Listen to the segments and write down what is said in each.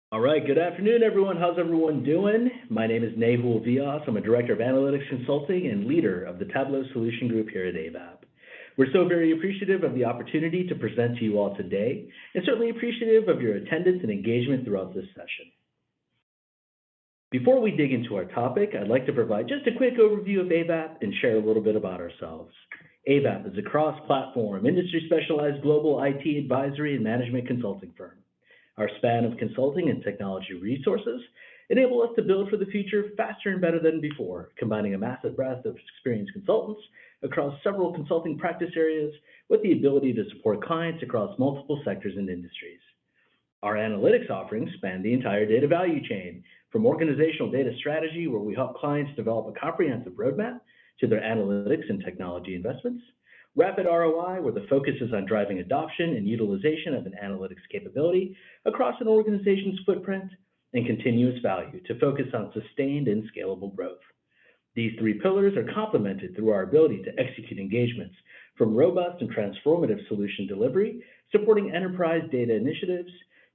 All right, good afternoon, everyone. How's everyone doing? My name is Nehul Vias. I'm a Director of Analytics Consulting and leader of the Tableau Solution Group here at AVAP. We're so very appreciative of the opportunity to present to you all today, and certainly appreciative of your attendance and engagement throughout this session. Before we dig into our topic, I'd like to provide just a quick overview of AVAP and share a little bit about ourselves. AVAP is a cross-platform, industry-specialized global IT advisory and management consulting firm. Our span of consulting and technology resources enable us to build for the future faster and better than before, combining a massive breadth of experienced consultants across several consulting practice areas with the ability to support clients across multiple sectors and industries. Our analytics offerings span the entire data value chain, from organizational data strategy, where we help clients develop a comprehensive roadmap, to their analytics and technology investments, rapid ROI, where the focus is on driving adoption and utilization of an analytics capability across an organization's footprint, and continuous value to focus on sustained and scalable growth. These three pillars are complemented through our ability to execute engagements from robust and transformative solution delivery, supporting enterprise data initiatives,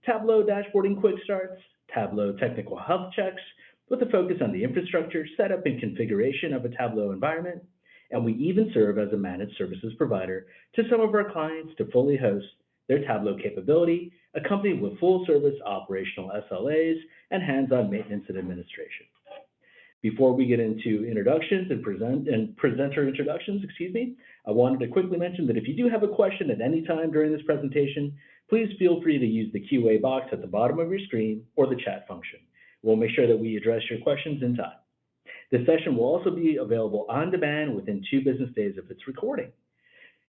Tableau dashboarding quick starts, Tableau technical health checks, with a focus on the infrastructure, setup, and configuration of a Tableau environment, and we even serve as a managed services provider to some of our clients to fully host their Tableau capability, accompanied with full-service operational SLAs and hands-on maintenance and administration. Before we get into introductions and presenter introductions, I wanted to quickly mention that if you do have a question at any time during this presentation, please feel free to use the QA box at the bottom of your screen or the chat function. We'll make sure that we address your questions in time. This session will also be available on demand within 2 business days of its recording.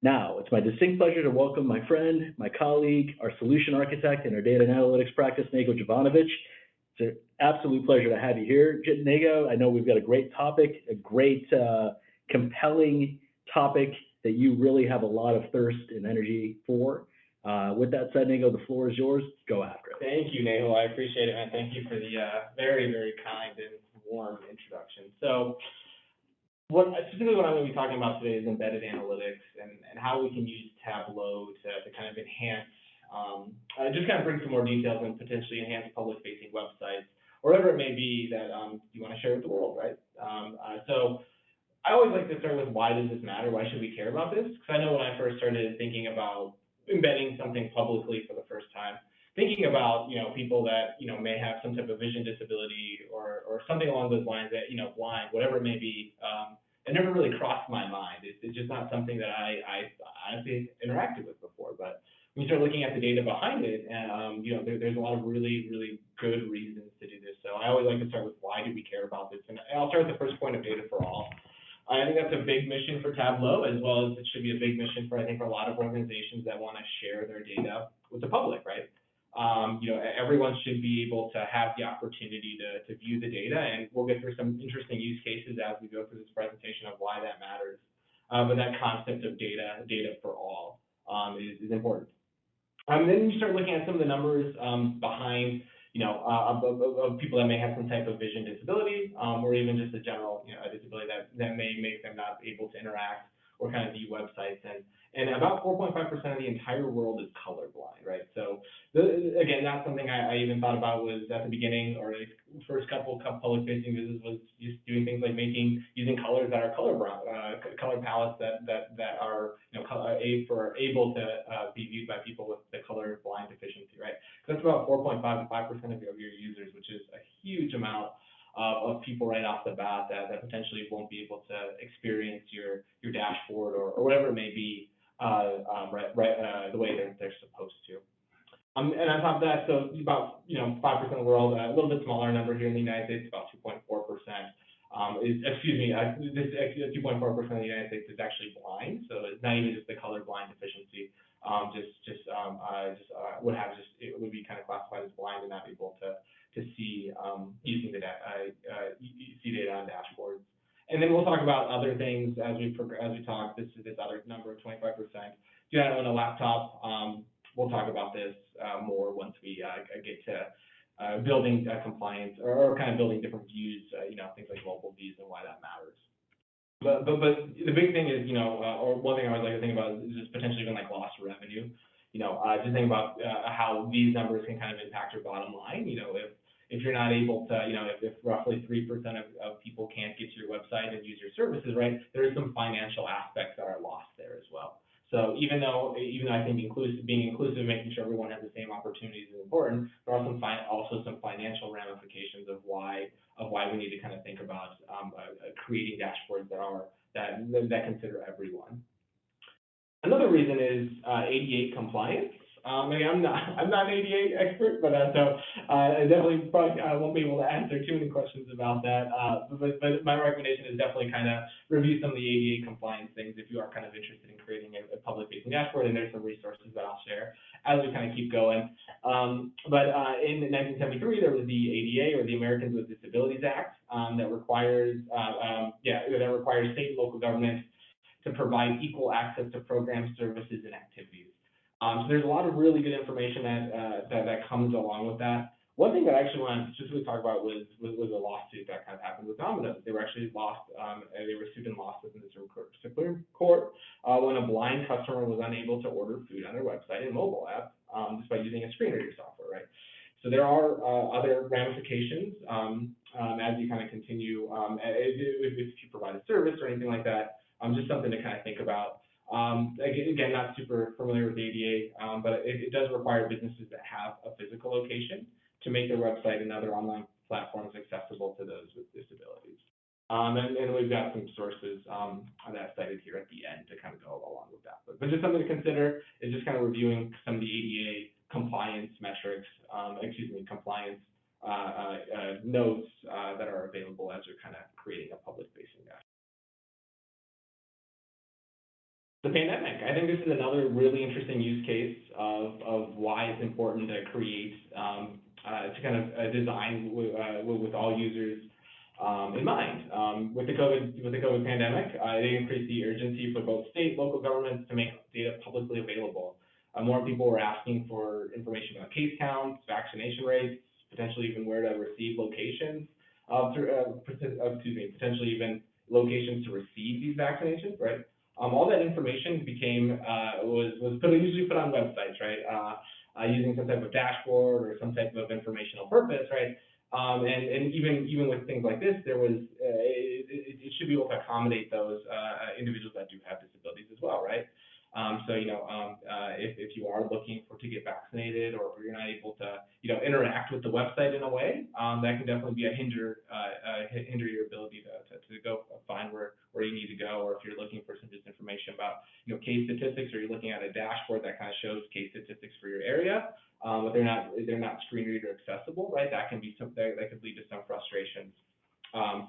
Now, it's my distinct pleasure to welcome my friend, my colleague, our solution architect in our data and analytics practice, Nego Jovanovic. It's an absolute pleasure to have you here, Nego. I know we've got a great topic, a great, compelling topic that you really have a lot of thirst and energy for. With that said, Nego, the floor is yours. Go after it. Thank you, Nehul. I appreciate it, man. Thank you for the very, very kind and warm introduction. So, specifically what I'm going to be talking about today is embedded analytics and how we can use Tableau to kind of enhance, just kind of bring some more details and potentially enhance public-facing websites, or whatever it may be that you want to share with the world, right? So I always like to start with, why does this matter? Why should we care about this? Because I know when I first started thinking about embedding something publicly for the first time, thinking about, people that, may have some type of vision disability or something along those lines, that, blind, whatever it may be, it never really crossed my mind. It's just not something that I honestly interacted with before. But when you start looking at the data behind it, there's a lot of really, really good reasons to do this. So I always like to start with, why do we care about this? And I'll start with the first point of data for all. I think that's a big mission for Tableau, as well as it should be a big mission for, I think, for a lot of organizations that want to share their data with the public, right? Everyone should be able to have the opportunity to view the data, and we'll get through some interesting use cases as we go through this presentation of why that matters. But that concept of data for all is important. Then you start looking at some of the numbers behind, of people that may have some type of vision disability, or even just a general, a disability that may make them not able to interact or kind of view websites. And about 4.5% of the entire world is colorblind, right? So again, that's something I even thought about was at the beginning, or the first couple public-facing visits, was just doing things like using colors that are colorblind, color palettes that are able to be viewed by people with the color blind deficiency, right? So that's about 4.5 to 5% of your users, which is a huge amount of people right off the bat that potentially won't be able to experience your dashboard or whatever it may be, the way they're supposed to. And on top of that, so about 5% of the world, a little bit smaller number here in the United States, about 2.4%. This 2.4% of the United States is actually blind, so it's not even just the color blind deficiency. It would be kind of classified as blind and not able to see using the see data on dashboards. And then we'll talk about other things as we talk. This other number of 25%. Do not own a laptop. We'll talk about this more once we get to building compliance or kind of building different views. Things like mobile views and why that matters. But the big thing is, or one thing I always like to think about is just potentially even like lost revenue. just think about how these numbers can kind of impact your bottom line. If you're not able to, if roughly 3% of people can't get to your website and use your services, right, there is some financial aspects that are lost there as well. So even though I think being inclusive, making sure everyone has the same opportunities is important, there are also some financial ramifications of why we need to kind of think about creating dashboards that consider everyone. Another reason is ADA compliance. I'm not an ADA expert, but so I definitely probably won't be able to answer too many questions about that. But my recommendation is definitely kind of review some of the ADA compliance things if you are kind of interested in creating a public-facing dashboard, and there's some resources that I'll share as we kind of keep going. But in 1973, there was the ADA, or the Americans with Disabilities Act, that requires state and local governments to provide equal access to programs, services, and activities. So there's a lot of really good information that comes along with that. One thing that I actually want to specifically talk about was a lawsuit that kind of happened with Domino's. They were actually they were sued and lost within the Supreme Court when a blind customer was unable to order food on their website and mobile app just by using a screen reader software, right? So there are other ramifications as you kind of continue, if you provide a service or anything like that, just something to kind of think about. Again, not super familiar with ADA, but it does require businesses that have a physical location to make their website and other online platforms accessible to those with disabilities. And we've got some sources that cited here at the end to kind of go along with that. But just something to consider is just kind of reviewing some of the ADA compliance metrics, compliance notes that are available as you're kind of creating a public-facing dashboard. The pandemic. I think this is another really interesting use case of why it's important to create, to kind of design with all users in mind. With the COVID pandemic, they increased the urgency for both state, local governments to make data publicly available. More people were asking for information about case counts, vaccination rates, potentially even where to receive locations, potentially even locations to receive these vaccinations, right? All that information was usually put on websites, right? Using some type of dashboard or some type of informational purpose, right? And even with things like this, it should be able to accommodate those individuals that do have disabilities as well, right? So if you are looking to get vaccinated, or if you're not able to interact with the website in a way, that can definitely be hinder your ability to go find where you need to go. Or if you're looking for some just information about case statistics, or you're looking at a dashboard that kind of shows case statistics for your area, but they're not screen reader accessible, right? That can be something that could lead to some frustrations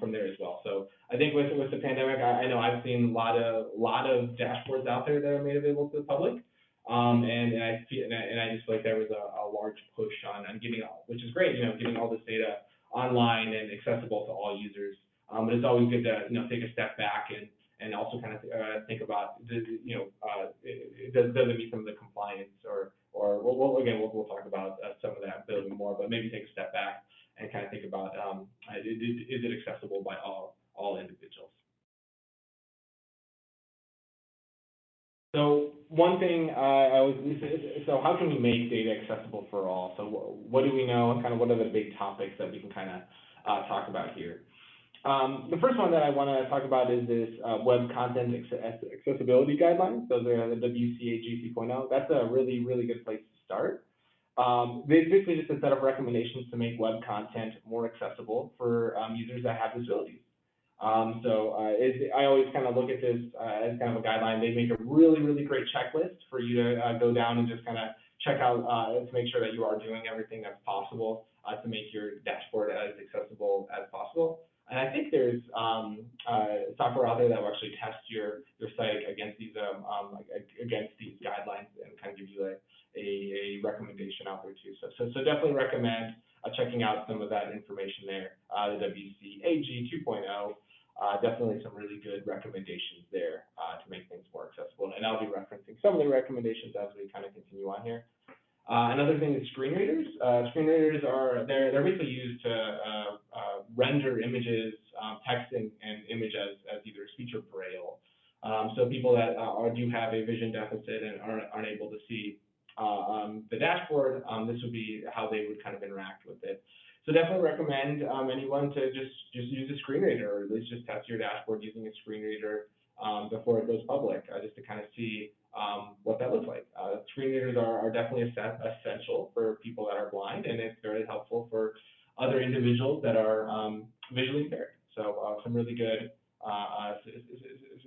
from there as well. So I think with the pandemic, I know I've seen a lot of dashboards out there that are made available to the public, and I just feel like there was a large push on getting, which is great, getting all this data online and accessible to all users. But it's always good to take a step back and also kind of think about does it meet some of the compliance, or we'll talk about some of that a little bit more, but maybe take a step back and kind of think about is it accessible by all individuals. So one thing so how can we make data accessible for all? So what do we know, and kind of what are the big topics that we can kind of talk about here? The first one that I want to talk about is this web content accessibility guidelines. Those are the WCAG 2.0. That's a really, really good place to start. Basically just a set of recommendations to make web content more accessible for users that have disabilities. I always kind of look at this as kind of a guideline. They make a really, really great checklist for you to go down and just kind of check out to make sure that you are doing everything that's possible to make your dashboard as accessible as possible. And I think there's software out there that will actually test your site against these guidelines and kind of give you a recommendation out there too. So definitely recommend checking out some of that information there. The WCAG 2.0, definitely some really good recommendations there to make things more accessible. And I'll be referencing some of the recommendations as we kind of continue on here. Another thing is screen readers. Screen readers they're basically used to render images, text and image as either speech or braille. So people that do have a vision deficit and aren't able to see dashboard, this would be how they would kind of interact with it. So definitely recommend anyone to just use a screen reader, or at least just test your dashboard using a screen reader before it goes public, just to kind of see what that looks like. Screen readers are definitely essential for people that are blind, and it's very helpful for other individuals that are visually impaired. So some really good.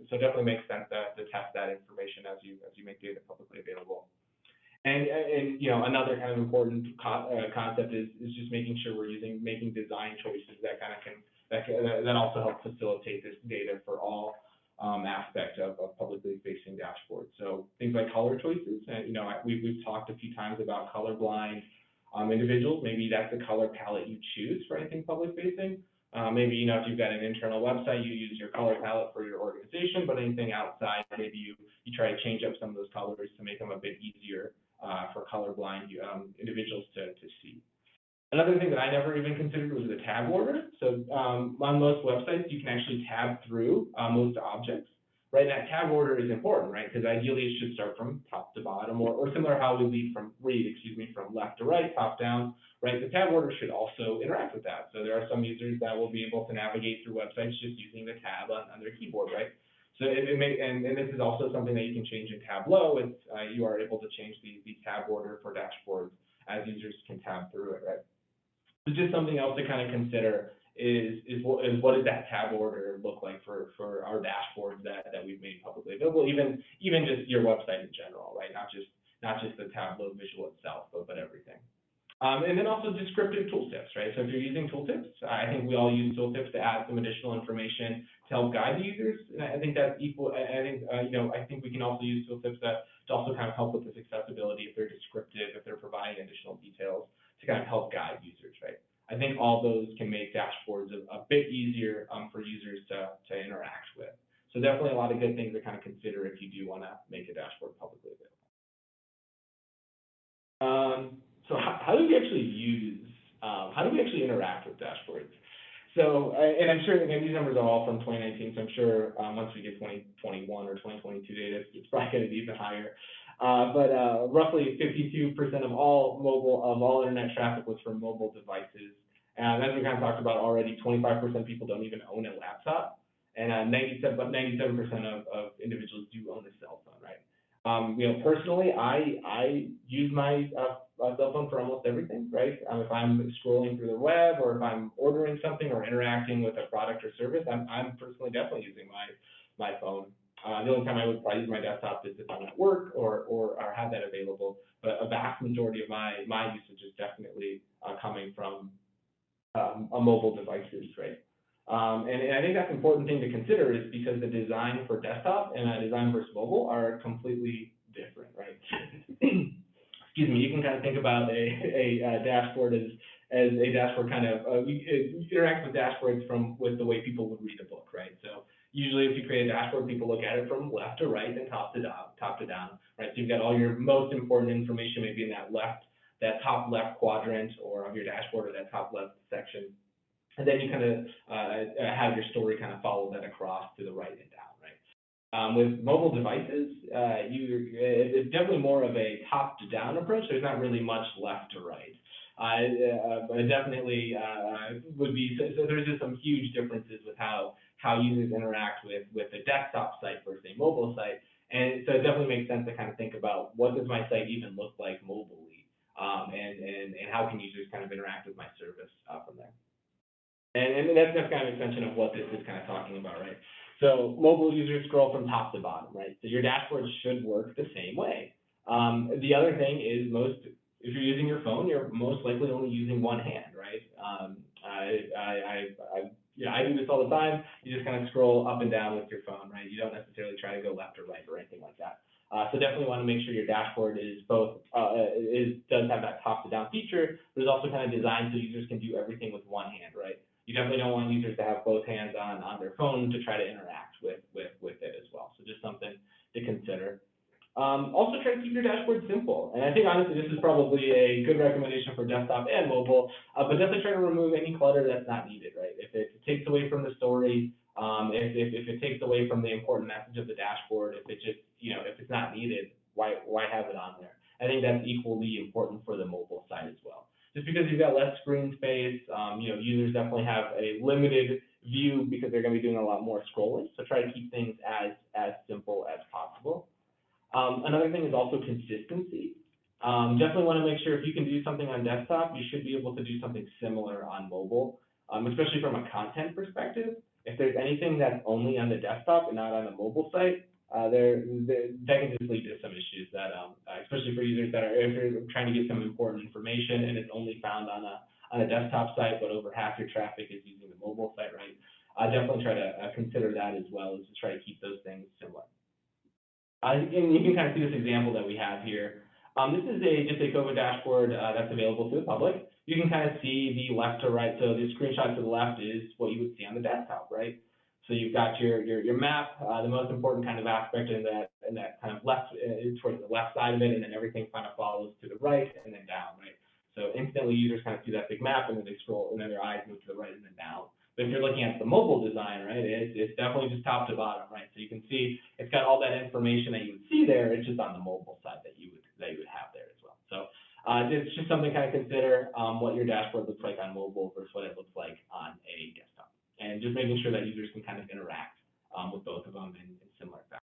So definitely makes sense to test that information as you make data publicly available. And you know, another kind of important concept is just making sure we're making design choices that kind of that also help facilitate this data for all aspects of publicly facing dashboards. So things like color choices, and you know, we've talked a few times about colorblind individuals. Maybe that's the color palette you choose for anything public facing. Maybe, you know, if you've got an internal website, you use your color palette for your organization, but anything outside, maybe you try to change up some of those colors to make them a bit easier for colorblind individuals to see. Another thing that I never even considered was the tab order. So on most websites, you can actually tab through most objects. Right, that tab order is important, right? Because ideally it should start from top to bottom, or similar how we read from left to right, top down, right? The tab order should also interact with that. So there are some users that will be able to navigate through websites just using the tab on their keyboard, right? So and this is also something that you can change in Tableau. It's you are able to change the tab order for dashboards as users can tab through it, right? So just something else to kind of consider is what does that tab order look like for our dashboards that we've made publicly available, even just your website in general, right? Not just the Tableau visual itself, but everything. And then also descriptive tooltips, right? So if you're using tooltips, I think we all use tooltips to add some additional information to help guide the users. And I think that's equal. I think you know, I think we can also use tooltips to also kind of help with this accessibility if they're descriptive, if they're providing additional details to kind of help guide users, right? I think all those can make dashboards a bit easier for users to interact with. So definitely a lot of good things to kind of consider if you do want to make a dashboard publicly available. So how do we actually interact with dashboards? So, and I'm sure, again, these numbers are all from 2019, so I'm sure once we get 2021 or 2022 data, it's probably going to be even higher. But roughly 52% of all internet traffic was from mobile devices. And as we kind of talked about already, 25% of people don't even own a laptop, and 97% of individuals do own a cell phone, right? You know, personally, I use my cell phone for almost everything, right? If I'm scrolling through the web, or if I'm ordering something or interacting with a product or service, I'm personally definitely using my phone. The only time I would probably use my desktop is if I'm at work or have that available. But a vast majority of my usage is definitely coming from a mobile devices, right? And I think that's an important thing to consider, is because the design for desktop and design versus mobile are completely different, right? Excuse me. You can kind of think about a dashboard as a dashboard kind of you interact with dashboards with the way people would read a book, right? So usually, if you create a dashboard, people look at it from left to right and top to down, right? So you've got all your most important information maybe in that top left quadrant or of your dashboard, or that top left section. And then you kind of have your story kind of follow that across to the right and down, right? With mobile devices, it's definitely more of a top to down approach. There's not really much left to right. But it definitely would be, so there's just some huge differences with how users interact with a desktop site versus a mobile site. And so it definitely makes sense to kind of think about, what does my site even look like mobilely? And how can users kind of interact with my service from there? And that's kind of an extension of what this is kind of talking about, right? So mobile users scroll from top to bottom, right? So your dashboard should work the same way. The other thing is, if you're using your phone, you're most likely only using one hand, right? I do this all the time. You just kind of scroll up and down with your phone, right? You don't necessarily try to go left or right or anything like that. So definitely want to make sure your dashboard is does have that top to down feature, but is also kind of designed so users can do everything with one hand, right? You definitely don't want users to have both hands on their phone to try to interact with it as well. So just something to consider. Also try to keep your dashboard simple. And I think honestly, this is probably a good recommendation for desktop and mobile, but definitely try to remove any clutter that's not needed, right? If it takes away from the story, if it takes away from the important message of the dashboard, if it just, if it's not needed, why have it on there? I think that's equally important for the mobile side as well. Just because you've got less screen space, users definitely have a limited view because they're going to be doing a lot more scrolling. So try to keep things as simple as possible. Another thing is also consistency. Definitely want to make sure if you can do something on desktop, you should be able to do something similar on mobile, especially from a content perspective. If there's anything that's only on the desktop and not on a mobile site, that can just lead to some issues that, especially for users that are, if you're trying to get some important information and it's only found on a desktop site, but over half your traffic is using the mobile site, right? Definitely try to consider that as well, as to try to keep those things similar. And you can kind of see this example that we have here. This is just a COVID dashboard that's available to the public. You can kind of see the left to right. So the screenshot to the left is what you would see on the desktop, right? So you've got your map, the most important kind of aspect in that kind of left, towards the left side of it, and then everything kind of follows to the right and then down, right? So instantly users kind of see that big map, and then they scroll, and then their eyes move to the right and then down. But if you're looking at the mobile design, right, it's definitely just top to bottom, right? So you can see it's got all that information that you would see there. It's just on the mobile side that you would have there as well. So it's just something to kind of consider, what your dashboard looks like on mobile versus what it looks like on a desktop, and just making sure that users can kind of interact with both of them in similar fashion.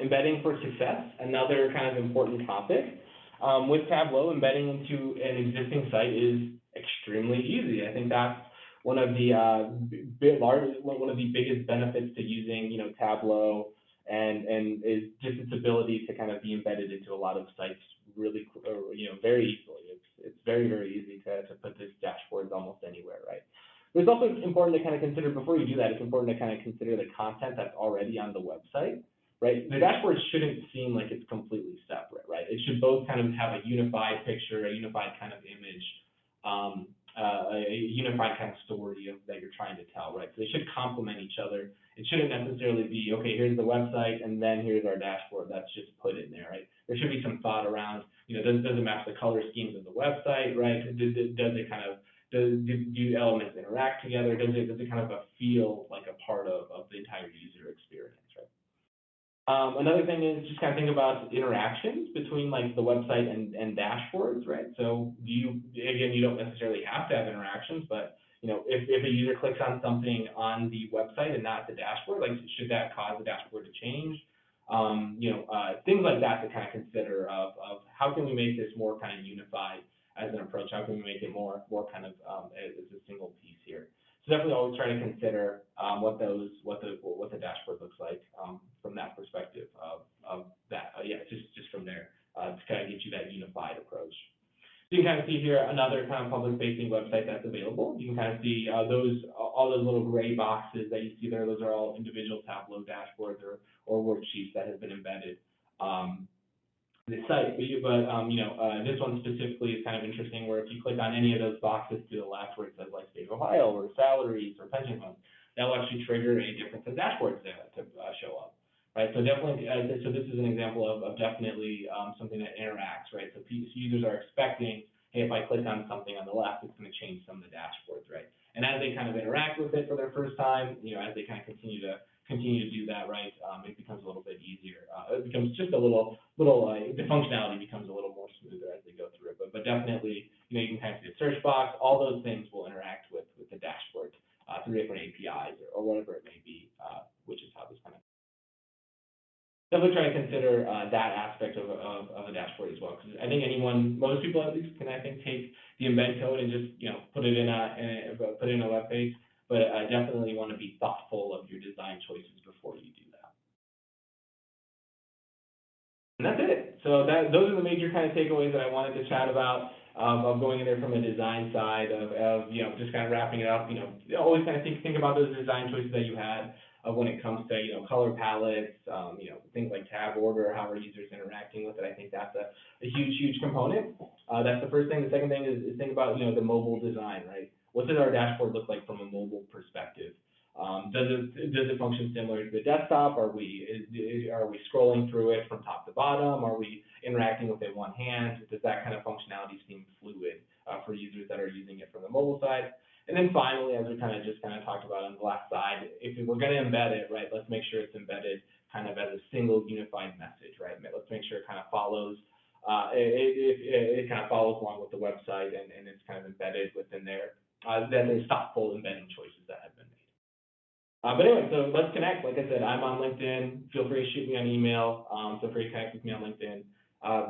Embedding for success, another kind of important topic. With Tableau, embedding into an existing site is extremely easy. I think that's one of the biggest benefits to using, Tableau, and is just its ability to kind of be embedded into a lot of sites really, very easily. It's very, very easy to put this dashboards almost anywhere, right? But it's also important to kind of consider, before you do that, it's important to kind of consider the content that's already on the website, right? The dashboard shouldn't seem like it's completely separate, right? It should both kind of have a unified picture, a unified kind of image, a unified kind of story that you're trying to tell, right? So they should complement each other. It shouldn't necessarily be, okay, here's the website, and then here's our dashboard that's just put in there, right? There should be some thought around, does it match the color schemes of the website, right? Does it kind of, do elements interact together? Does it kind of feel like a part of the entire user experience, right? Another thing is just kind of think about interactions between like the website and dashboards, right? So you don't necessarily have to have interactions, but if a user clicks on something on the website and not the dashboard, like should that cause the dashboard to change? Things like that to kind of consider of how can we make this more kind of unified as an approach? How can we make it more kind of as a single piece here? So definitely always try to consider what the dashboard looks like from that perspective of that. Just from there to kind of get you that unified approach. So you can kind of see here another kind of public-facing website that's available. You can kind of see all those little gray boxes that you see there. Those are all individual Tableau dashboards or worksheets that have been embedded. The site, but this one specifically is kind of interesting, where if you click on any of those boxes to the left where it says like State of Ohio or salaries or pension funds, that will actually trigger a different set of dashboards to show up, right? So definitely, so this is an example of definitely something that interacts, right? So users are expecting, hey, if I click on something on the left, it's going to change some of the dashboards, right? And as they kind of interact with it for their first time, as they kind of continue to do that, right, it becomes a little bit easier. It becomes just a little, the functionality becomes a little more smoother as they go through it. But definitely, you can kind of see the search box. All those things will interact with the dashboard through different APIs or whatever it may be, which is how this kind of. Definitely try to consider that aspect of a dashboard as well, because I think most people at least can, I think, take the embed code and just put it in a web page. But I definitely want to be thoughtful of your design choices before you do that. And that's it. So those are the major kind of takeaways that I wanted to chat about of going in there from a design side of just kind of wrapping it up. Always kind of think about those design choices that you had when it comes to color palettes, things like tab order, how are users interacting with it. I think that's a huge component. That's the first thing. The second thing is think about the mobile design, right? What does our dashboard look like from a mobile perspective? Does it function similar to the desktop? Are we scrolling through it from top to bottom? Are we interacting with it in one hand? Does that kind of functionality seem fluid for users that are using it from the mobile side? And then finally, as we kind of talked about on the last side, if we're going to embed it, right, let's make sure it's embedded kind of as a single unified message, right? right? Let's make sure it kind of follows, it kind of follows along with the website and it's kind of embedded within there. Then there's thoughtful embedding choices that have been made. But anyway, so let's connect. Like I said, I'm on LinkedIn. Feel free to shoot me an email. Feel free to connect with me on LinkedIn.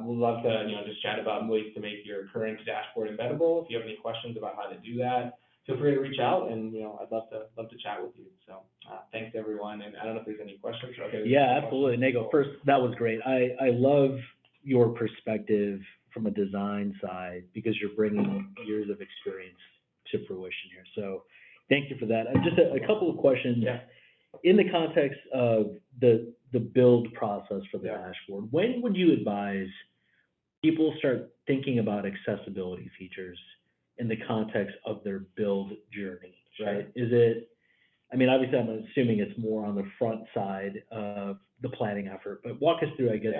We'd love to, just chat about ways to make your current dashboard embeddable. If you have any questions about how to do that, feel free to reach out, and I'd love to chat with you. So thanks everyone, and I don't know if there's any questions. Okay, Yeah, absolutely, Nago. First, that was great. I love your perspective from a design side because you're bringing years of experience to fruition here. So thank you for that. Just a couple of questions. Yeah. In the context of the build process for the dashboard, when would you advise people start thinking about accessibility features in the context of their build journey, right? Is it, I mean, obviously I'm assuming it's more on the front side of the planning effort, but walk us through, I guess,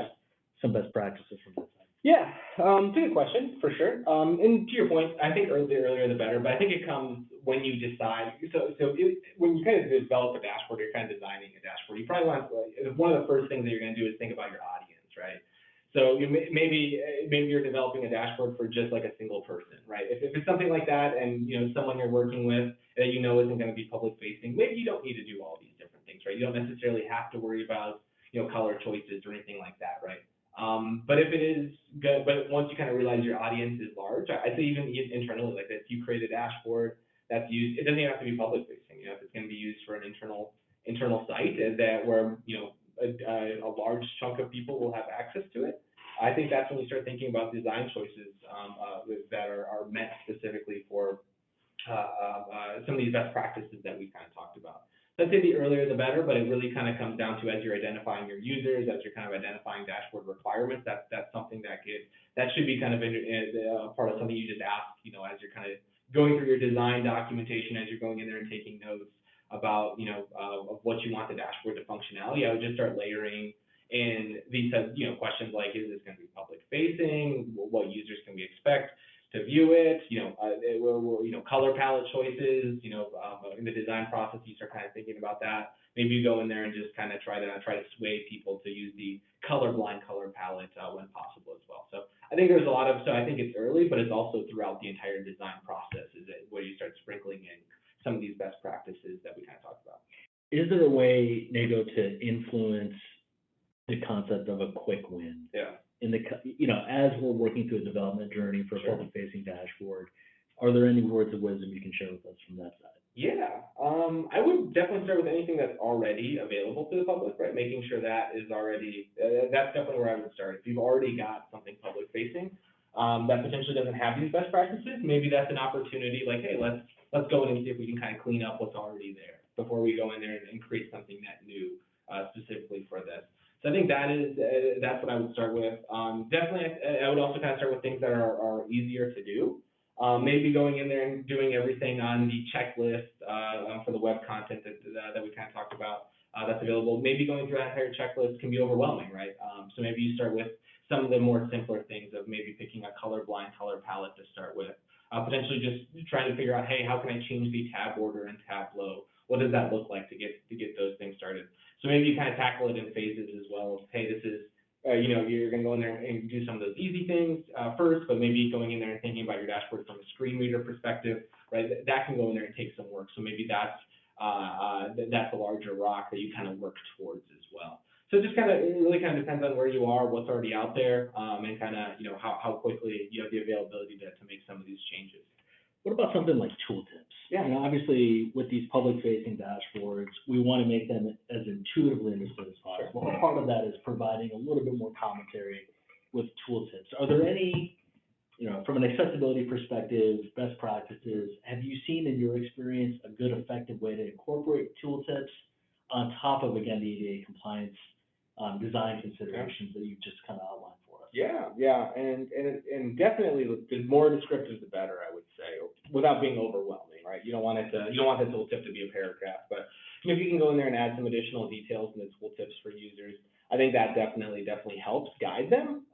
some best practices from that side. Yeah, it's a good question, for sure. And to your point, I think the earlier the better, but I think it comes when you decide, when you kind of develop a dashboard, you're kind of designing a dashboard, you probably want, one of the first things that you're gonna do is think about your audience, right? So maybe you're developing a dashboard for just like a single person, right? If it's something like that and, someone you're working with that isn't gonna be public facing, maybe you don't need to do all these different things, right? You don't necessarily have to worry about, color choices or anything like that, right? But if it is good, but once you kind of realize your audience is large, I'd say even internally, like if you create a dashboard that's used, it doesn't even have to be public facing, if it's going to be used for an internal site where, a large chunk of people will have access to it. I think that's when you start thinking about design choices, that are meant specifically for, some of these best practices that we kind of talked about. I'd say the earlier the better, but it really kind of comes down to as you're identifying your users, as you're kind of identifying dashboard requirements, that's something that should be kind of a part of something you just ask, as you're kind of going through your design documentation, as you're going in there and taking notes about, of what you want the dashboard to functionality. I would just start layering in these, questions like, is this going to be public facing? What users can we expect to view it, color palette choices, in the design process, you start kind of thinking about that. Maybe you go in there and just kind of try to sway people to use the colorblind color palette when possible as well. So I think there's a lot of, so I think it's early, but it's also throughout the entire design process is it where you start sprinkling in some of these best practices that we kind of talked about. Is there a way, Nago, to influence the concept of a quick win? Yeah. As we're working through a development journey for a public-facing dashboard, are there any words of wisdom you can share with us from that side? Yeah, I would definitely start with anything that's already available to the public, right? Making sure that is already, that's definitely where I would start. If you've already got something public-facing that potentially doesn't have these best practices, maybe that's an opportunity like, hey, let's go in and see if we can kind of clean up what's already there before we go in there and create something net new specifically for this. So I think that's what I would start with. Definitely, I would also kind of start with things that are easier to do. Maybe going in there and doing everything on the checklist for the web content that we kind of talked about that's available. Maybe going through that entire checklist can be overwhelming, right? So maybe you start with some of the more simpler things of maybe picking a colorblind color palette to start with. Potentially just trying to figure out, hey, how can I change the tab order in Tableau? What does that look like to get those things started? So maybe you kind of tackle it in phases as well. Hey, this is, you're going to go in there and do some of those easy things first, but maybe going in there and thinking about your dashboard from a screen reader perspective, right? That can go in there and take some work. So maybe that's a larger rock that you kind of work towards as well. So it really kind of depends on where you are, what's already out there, and kind of, how quickly you have the availability to make some of these changes. What about something like tooltips? Yeah. Obviously, with these public-facing dashboards, we want to make them as intuitively understood as possible. Sure. Part of that is providing a little bit more commentary with tooltips. Are there any, from an accessibility perspective, best practices, have you seen in your experience a good, effective way to incorporate tooltips on top of, again, the ADA compliance design considerations that you've just kind of outlined for us? Yeah, and definitely the more descriptive the better, I would say, without being overwhelming, right? You don't want the tooltip to be a paragraph, but if you can go in there and add some additional details in the tooltips for users, I think that definitely helps guide them.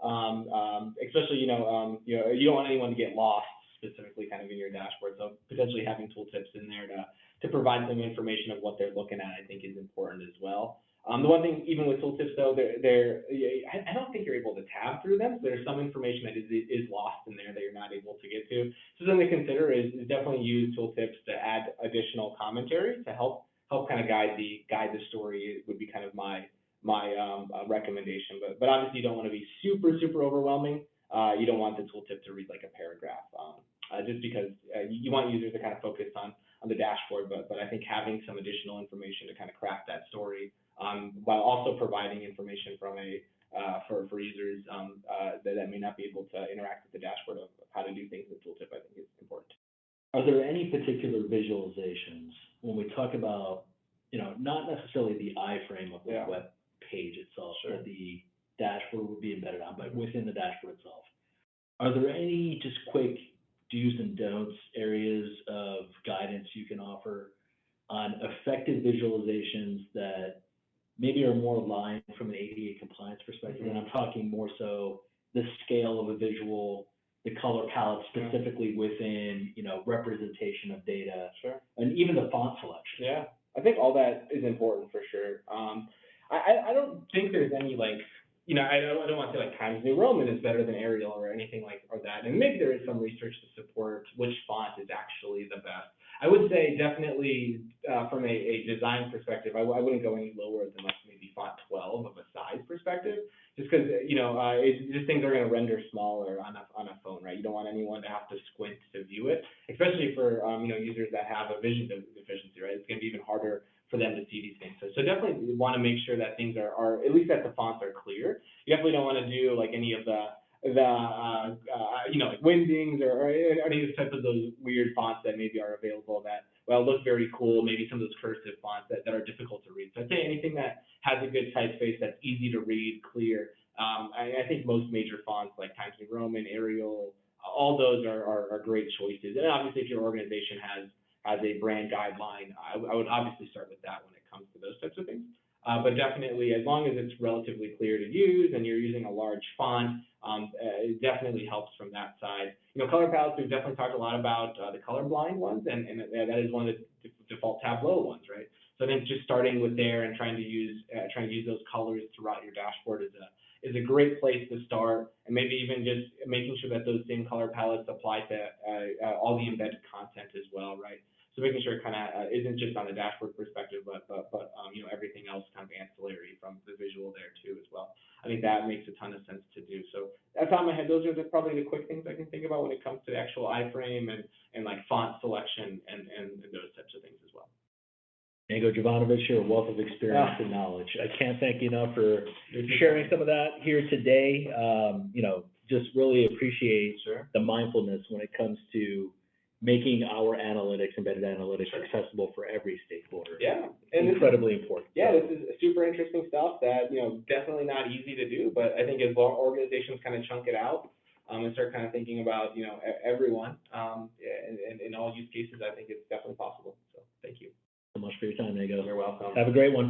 Especially, you don't want anyone to get lost specifically kind of in your dashboard, so potentially having tooltips in there to provide some information of what they're looking at, I think is important as well. The one thing, even with tooltips though, I don't think you're able to tab through them. So there's some information that is lost in there that you're not able to get to. So something to consider is definitely use tooltips to add additional commentary to help kind of guide the story. Would be kind of my recommendation. But obviously you don't want to be super overwhelming. You don't want the tooltip to read like a paragraph, just because you want users to kind of focus on the dashboard. But I think having some additional information to kind of craft that story, while also providing information from for users that may not be able to interact with the dashboard of how to do things in the tooltip, I think is important. Are there any particular visualizations when we talk about, not necessarily the iframe of the Yeah. web page itself, Sure. that the dashboard would be embedded on, but within the dashboard itself? Are there any just quick do's and don'ts areas of guidance you can offer on effective visualizations that maybe are more aligned from an ADA compliance perspective? And I'm talking more so the scale of a visual, the color palette specifically within, representation of data, Sure. and even the font selection. Yeah, I think all that is important for sure. I don't think there's any I don't want to say like Times New Roman is better than Arial or anything or that. And maybe there is some research to support which font is actually the best. I would say definitely from a design perspective, I wouldn't go any lower than like maybe font 12 of a size perspective, just because just things are going to render smaller on a phone, right? You don't want anyone to have to squint to view it, especially for users that have a vision deficiency, right? It's going to be even harder for them to see these things. So definitely you want to make sure that things are at least that the fonts are clear. You definitely don't want to do like any of the like Windings or any of those types of those weird fonts that maybe are available that look very cool. Maybe some of those cursive fonts that are difficult to read. So I'd say anything that has a good typeface that's easy to read, clear. I think most major fonts like Times New Roman, Arial, all those are great choices. And obviously, if your organization has a brand guideline, I would obviously start with that when it comes to those types of things. But definitely, as long as it's relatively clear to use and you're using a large font, it definitely helps from that side. Color palettes, we've definitely talked a lot about the colorblind ones, and that is one of the default Tableau ones, right? So I think just starting with there and trying to use those colors throughout your dashboard is a great place to start, and maybe even just making sure that those same color palettes apply to all the embedded content as well, right? So making sure it kind of isn't just on the dashboard perspective, but everything else kind of ancillary from the visual there too as well. I think that makes a ton of sense to do. So at the top of my head, those are probably the quick things I can think about when it comes to the actual iframe and like font selection and those types of things as well. Diego Jovanovic, you're a wealth of experience and knowledge. I can't thank you enough for sharing some of that here today. Just really appreciate the mindfulness when it comes to making our analytics, embedded analytics, accessible for every stakeholder. Yeah, and incredibly important. Yeah, this is super interesting stuff that definitely not easy to do, but I think as long organizations kind of chunk it out and start kind of thinking about everyone in all use cases, I think it's definitely possible. So thank you So much for your time, Diego. You're welcome. Have a great one.